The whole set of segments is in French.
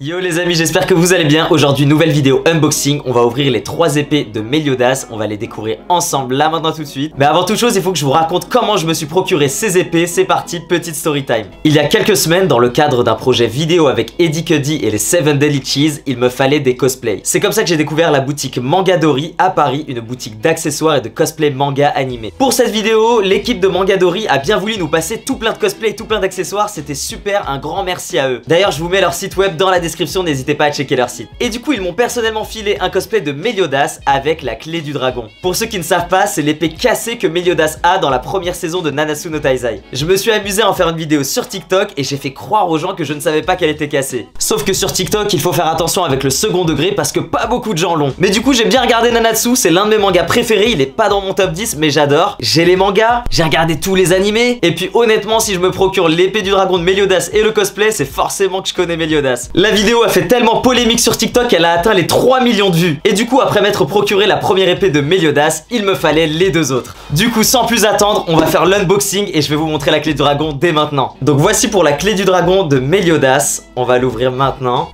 Yo les amis, j'espère que vous allez bien. Aujourd'hui, nouvelle vidéo unboxing. On va ouvrir les 3 épées de Meliodas. On va les découvrir ensemble là maintenant tout de suite. Mais avant toute chose, il faut que je vous raconte comment je me suis procuré ces épées. C'est parti, petite story time. Il y a quelques semaines, dans le cadre d'un projet vidéo avec Eddie Cuddy et les 7 Deadly Cheese, il me fallait des cosplays. C'est comme ça que j'ai découvert la boutique Mangadori à Paris, une boutique d'accessoires et de cosplay manga animé. Pour cette vidéo, l'équipe de Mangadori a bien voulu nous passer tout plein de cosplays et tout plein d'accessoires. C'était super, un grand merci à eux. D'ailleurs, je vous mets leur site web dans la description, n'hésitez pas à checker leur site. Et du coup, ils m'ont personnellement filé un cosplay de Meliodas avec la clé du dragon. Pour ceux qui ne savent pas, c'est l'épée cassée que Meliodas a dans la première saison de Nanatsu no Taizai. Je me suis amusé à en faire une vidéo sur TikTok et j'ai fait croire aux gens que je ne savais pas qu'elle était cassée. Sauf que sur TikTok, il faut faire attention avec le second degré parce que pas beaucoup de gens l'ont. Mais du coup, j'ai bien regardé Nanatsu, c'est l'un de mes mangas préférés, il est pas dans mon top 10 mais j'adore. J'ai les mangas, j'ai regardé tous les animés et puis honnêtement, si je me procure l'épée du dragon de Meliodas et le cosplay, c'est forcément que je connais Meliodas. La vidéo a fait tellement polémique sur TikTok qu'elle a atteint les 3 millions de vues. Et du coup, après m'être procuré la première épée de Meliodas, il me fallait les deux autres. Du coup, sans plus attendre, on va faire l'unboxing et je vais vous montrer la clé du dragon dès maintenant. Donc voici pour la clé du dragon de Meliodas. On va l'ouvrir maintenant.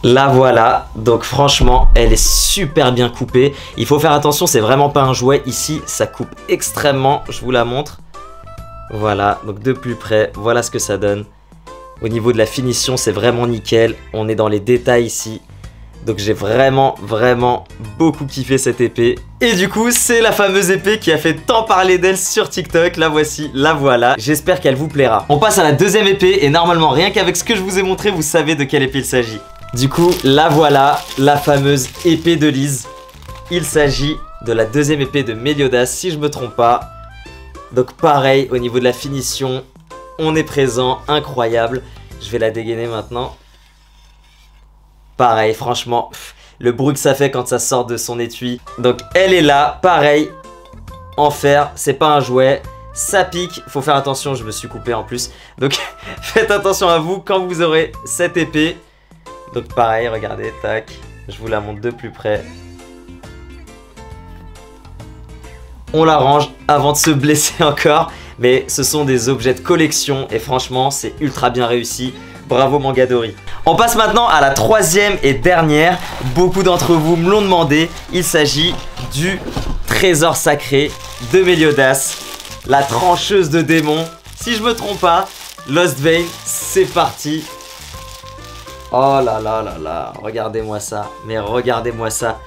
La voilà, donc franchement elle est super bien coupée. Il faut faire attention, c'est vraiment pas un jouet. Ici ça coupe extrêmement, je vous la montre. Voilà, donc de plus près, voilà ce que ça donne. Au niveau de la finition, c'est vraiment nickel. On est dans les détails ici. Donc j'ai vraiment beaucoup kiffé cette épée. Et du coup, c'est la fameuse épée qui a fait tant parler d'elle sur TikTok. La voici, la voilà. J'espère qu'elle vous plaira. On passe à la deuxième épée et normalement, rien qu'avec ce que je vous ai montré, vous savez de quelle épée il s'agit. Du coup, la voilà, la fameuse épée de Lise. Il s'agit de la deuxième épée de Meliodas, si je me trompe pas. Donc pareil, au niveau de la finition, on est présent, incroyable. Je vais la dégainer maintenant. Pareil, franchement, le bruit que ça fait quand ça sort de son étui. Donc elle est là, pareil, en fer, c'est pas un jouet. Ça pique, faut faire attention, je me suis coupé en plus. Donc faites attention à vous quand vous aurez cette épée. Donc pareil, regardez, tac, je vous la montre de plus près. On la range avant de se blesser encore. Mais ce sont des objets de collection et franchement, c'est ultra bien réussi. Bravo Mangadori. On passe maintenant à la troisième et dernière. Beaucoup d'entre vous me l'ont demandé. Il s'agit du trésor sacré de Meliodas. La trancheuse de démons. Si je me trompe pas, Lost Vein, c'est parti. Oh là là là là, regardez-moi ça. Mais regardez-moi ça.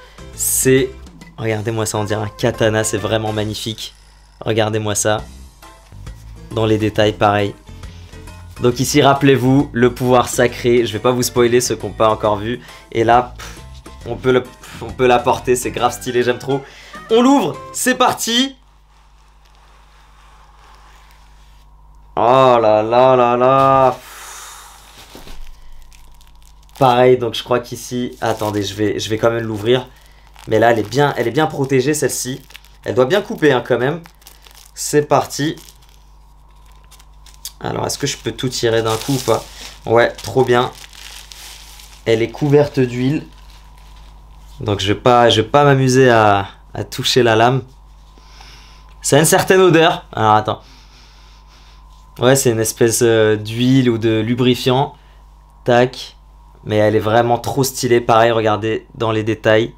Regardez-moi ça, on dirait un katana, c'est vraiment magnifique. Regardez-moi ça. Dans les détails, pareil. Donc ici, rappelez-vous, le pouvoir sacré. Je vais pas vous spoiler ceux qui n'ont pas encore vu. Et là, on peut la porter, c'est grave stylé, j'aime trop. On l'ouvre, c'est parti. Oh là là là là. Pareil, donc je crois qu'ici... Attendez, je vais quand même l'ouvrir. Mais là, elle est bien protégée, celle-ci. Elle doit bien couper, hein, quand même. C'est parti. Alors, est-ce que je peux tout tirer d'un coup ou pas? Ouais, trop bien. Elle est couverte d'huile. Donc, je vais pas m'amuser à toucher la lame. Ça a une certaine odeur. Alors, attends. Ouais, c'est une espèce d'huile ou de lubrifiant. Tac. Mais elle est vraiment trop stylée. Pareil, regardez dans les détails.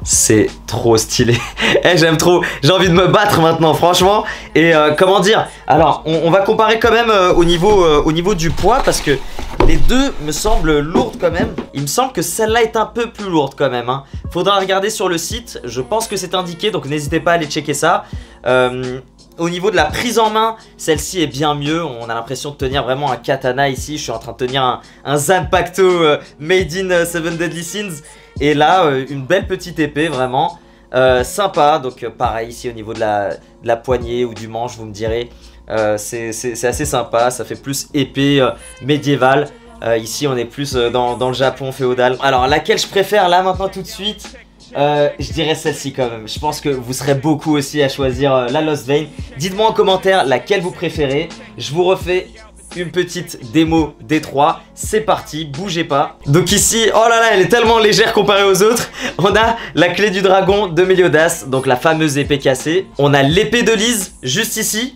C'est trop stylé. J'aime trop. J'ai envie de me battre maintenant, franchement. Et comment dire? Alors, on va comparer quand même au niveau du poids parce que les deux me semblent lourdes quand même. Il me semble que celle-là est un peu plus lourde quand même. Faudra regarder sur le site. Je pense que c'est indiqué, donc n'hésitez pas à aller checker ça. Au niveau de la prise en main, celle-ci est bien mieux. On a l'impression de tenir vraiment un katana ici. Je suis en train de tenir un Zanpakuto made in 7 Deadly Sins. Et là, une belle petite épée, vraiment sympa. Donc pareil, ici au niveau de la poignée ou du manche, vous me direz. C'est assez sympa, ça fait plus épée médiévale. Ici, on est plus dans le Japon féodal. Alors, laquelle je préfère là, maintenant, tout de suite? Je dirais celle-ci quand même. Je pense que vous serez beaucoup aussi à choisir la Lost Vein. Dites-moi en commentaire laquelle vous préférez. Je vous refais une petite démo des 3. C'est parti, bougez pas. Donc ici, oh là là, elle est tellement légère comparée aux autres. On a la clé du dragon de Meliodas, donc la fameuse épée cassée. On a l'épée de Lise juste ici.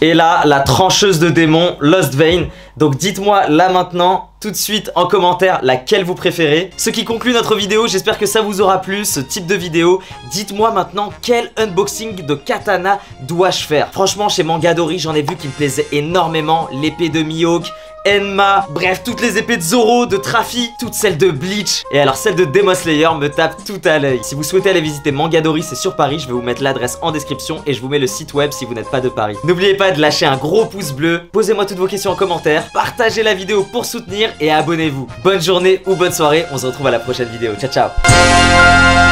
Et là, la trancheuse de démons, Lost Vein. Donc dites-moi là maintenant, tout de suite en commentaire, laquelle vous préférez. Ce qui conclut notre vidéo, j'espère que ça vous aura plu, ce type de vidéo. Dites-moi maintenant quel unboxing de katana dois-je faire. Franchement, chez Mangadori, j'en ai vu qui me plaisaient énormément. L'épée de Mihawk, Enma, bref, toutes les épées de Zoro, de Trafi, toutes celles de Bleach. Et alors celle de Demon Slayer me tape tout à l'œil. Si vous souhaitez aller visiter Mangadori, c'est sur Paris, je vais vous mettre l'adresse en description et je vous mets le site web si vous n'êtes pas de Paris. N'oubliez pas de lâcher un gros pouce bleu, posez-moi toutes vos questions en commentaire, partagez la vidéo pour soutenir et abonnez-vous. Bonne journée ou bonne soirée, on se retrouve à la prochaine vidéo. Ciao ciao.